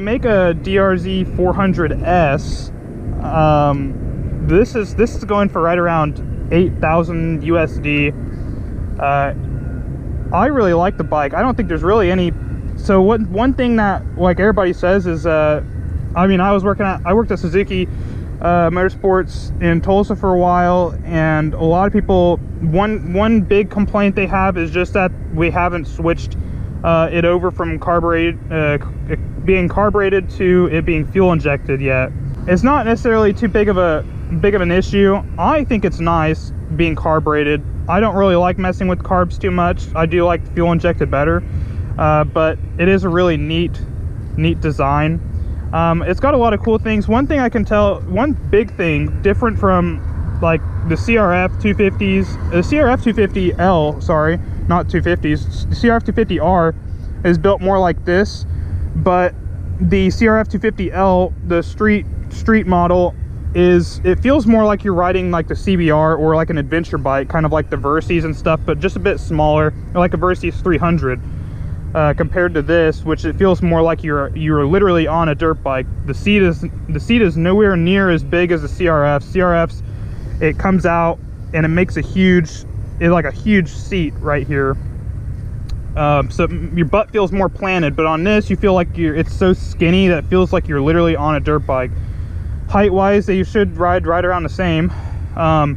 Make a DRZ400S. This is going for right around 8,000 USD. I really like the bike. I don't think there's really any. So one thing that like everybody says is, I mean, I worked at Suzuki Motorsports in Tulsa for a while, and a lot of people, one big complaint they have is just that we haven't switched it over from being carbureted to it being fuel injected yet. It's not necessarily too big of an issue. I think it's nice being carbureted. I don't really like messing with carbs too much. I do like fuel injected better, but it is a really neat design. It's got a lot of cool things. One thing I can tell, one big thing different from like the CRF 250s, the CRF 250L, sorry, not 250s, the CRF 250R is built more like this, but the CRF 250L, the street model, it feels more like you're riding like the CBR or like an adventure bike, kind of like the Versys and stuff, but just a bit smaller, like a Versys 300 compared to this, which it feels more like you're literally on a dirt bike. The seat is nowhere near as big as the CRFs. It comes out and it makes a huge seat right here. So your butt feels more planted, but on this you feel like it's so skinny that it feels like you're literally on a dirt bike. Height wise, you should ride right around the same. A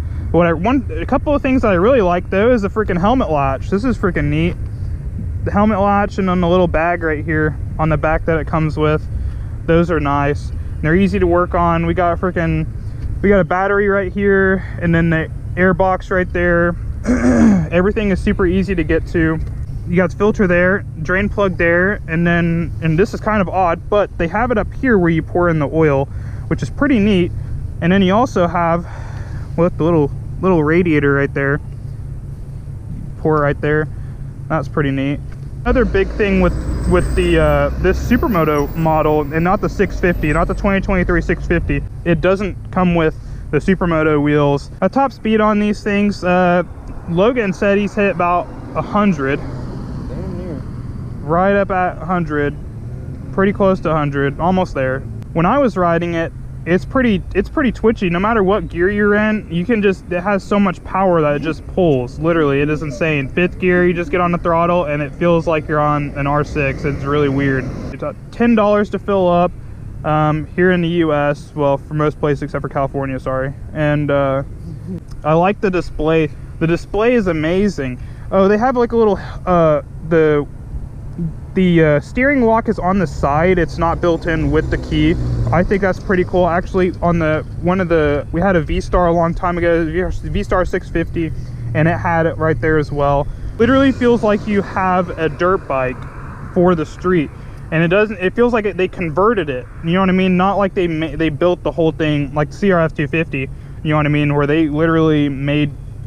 couple of things that I really like though is the freaking helmet latch. This is freaking neat. The helmet latch and on the little bag right here on the back that it comes with, those are nice. They're easy to work on. We got a battery right here, and then the air box right there. Everything is super easy to get to. You got the filter there, drain plug there, and this is kind of odd, but they have it up here where you pour in the oil, which is pretty neat. And then you also have the little radiator right there. Pour right there. That's pretty neat. Another big thing with the this Supermoto model, and not the 650, not the 2023 650, it doesn't come with the Supermoto wheels. A top speed on these things, Logan said he's hit about 100. Right up at 100, pretty close to 100, almost there. When I was riding it, it's pretty twitchy. No matter what gear you're in, it has so much power that it just pulls. Literally, it is insane. Fifth gear, you just get on the throttle and it feels like you're on an R6. It's really weird. It's $10 to fill up here in the US. Well, for most places except for California, sorry. And I like the display. The display is amazing. Oh, they have like a little the steering lock is on the side. It's not built in with the key. I think that's pretty cool. Actually, on we had a V-Star a long time ago, V-Star 650, and it had it right there as well. Literally feels like you have a dirt bike for the street, and it feels like they converted it, you know what I mean? Not like they built the whole thing like CRF 250, you know what I mean, where they literally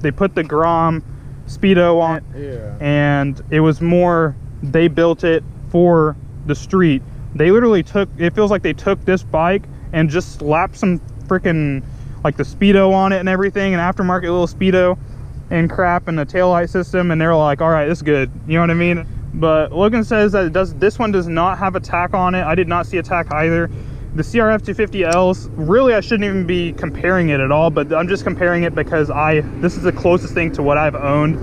they put the Grom Speedo on it, yeah. And it was more, they built it for the street. They literally took, it feels like they took this bike and just slapped some freaking, like the speedo on it and everything, an aftermarket little speedo and crap, and the taillight system, and they're like, all right, this is good, you know what I mean? But Logan says that this one does not have a tack on it. I did not see a tack either. The CRF250Ls, really I shouldn't even be comparing it at all, but I'm just comparing it because this is the closest thing to what I've owned.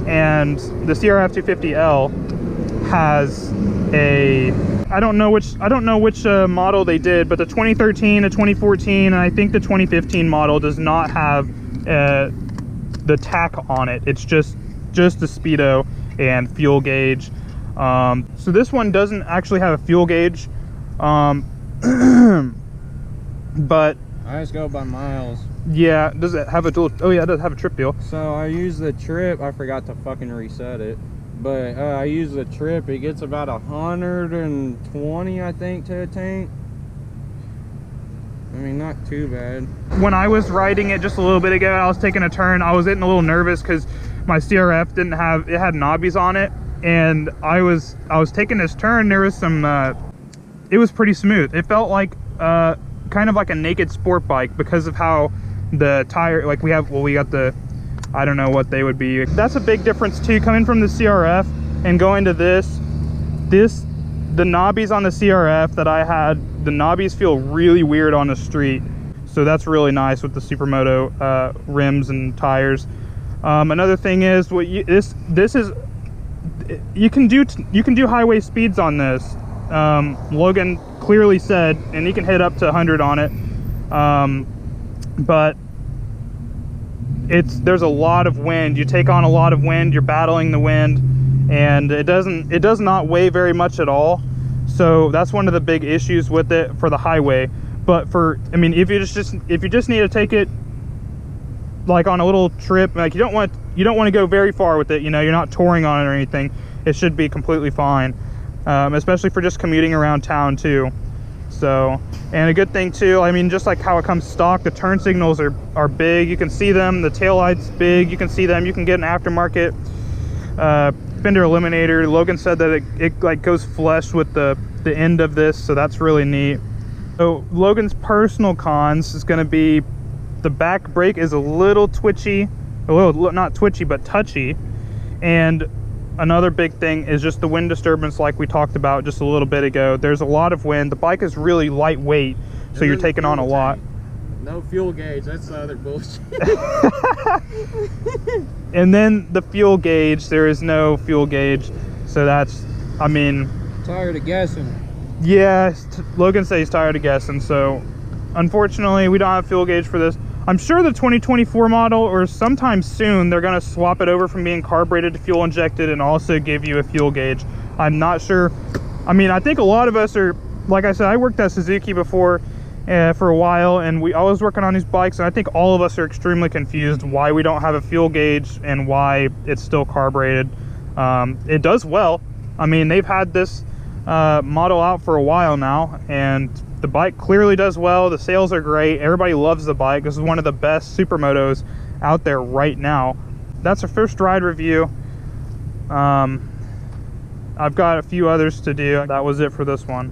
And the CRF250L has a, I don't know which model they did, but the 2013, the 2014, and I think the 2015 model does not have the tack on it. It's just the speedo and fuel gauge. So this one doesn't actually have a fuel gauge, but I just go by miles. Yeah. Does it have a dual? Oh yeah, it does have a trip wheel. So I use the trip. I forgot to fucking reset it, but I use the trip. It gets about 120, I think, to a tank. I mean, not too bad. When I was riding it just a little bit ago, I was taking a turn. I was getting a little nervous because my CRF didn't have, it had knobbies on it, and I was taking this turn. There was some it was pretty smooth. It felt like kind of like a naked sport bike because of how the tire, like we got the, I don't know what they would be. That's a big difference too, coming from the CRF and going to this, the knobbies on the CRF that I had, the knobbies feel really weird on the street. So that's really nice with the Supermoto rims and tires. Another thing is, this is, you can do highway speeds on this. Logan clearly said, and you can hit up to 100 on it, but there's a lot of wind. You take on a lot of wind, you're battling the wind, and it does not weigh very much at all. So that's one of the big issues with it for the highway. But I mean, if you just need to take it like on a little trip, like you don't want to go very far with it, you know, you're not touring on it or anything, it should be completely fine. Especially for just commuting around town too. So, and a good thing too, I mean, just like how it comes stock, the turn signals are big. You can see them. The taillight's big. You can see them. You can get an aftermarket fender eliminator. Logan said that it like goes flush with the end of this, so that's really neat. So Logan's personal cons is going to be the back brake is a little twitchy, not twitchy, but touchy. And another big thing is just the wind disturbance, like we talked about just a little bit ago. There's a lot of wind. The bike is really lightweight, so you're taking on a lot. No fuel gauge, that's the other bullshit. And then the fuel gauge, there is no fuel gauge. So that's, I mean... Tired of guessing. Yeah, Logan says he's tired of guessing, so unfortunately we don't have fuel gauge for this. I'm sure the 2024 model, or sometime soon, they're going to swap it over from being carbureted to fuel injected and also give you a fuel gauge. I'm not sure. I mean, I think a lot of us are, like I said, I worked at Suzuki before for a while, and I was working on these bikes, and I think all of us are extremely confused why we don't have a fuel gauge and why it's still carbureted. It does well. I mean, they've had this model out for a while now, and the bike clearly does well. The sales are great. Everybody loves the bike. This is one of the best supermotos out there right now. That's our first ride review. I've got a few others to do. That was it for this one.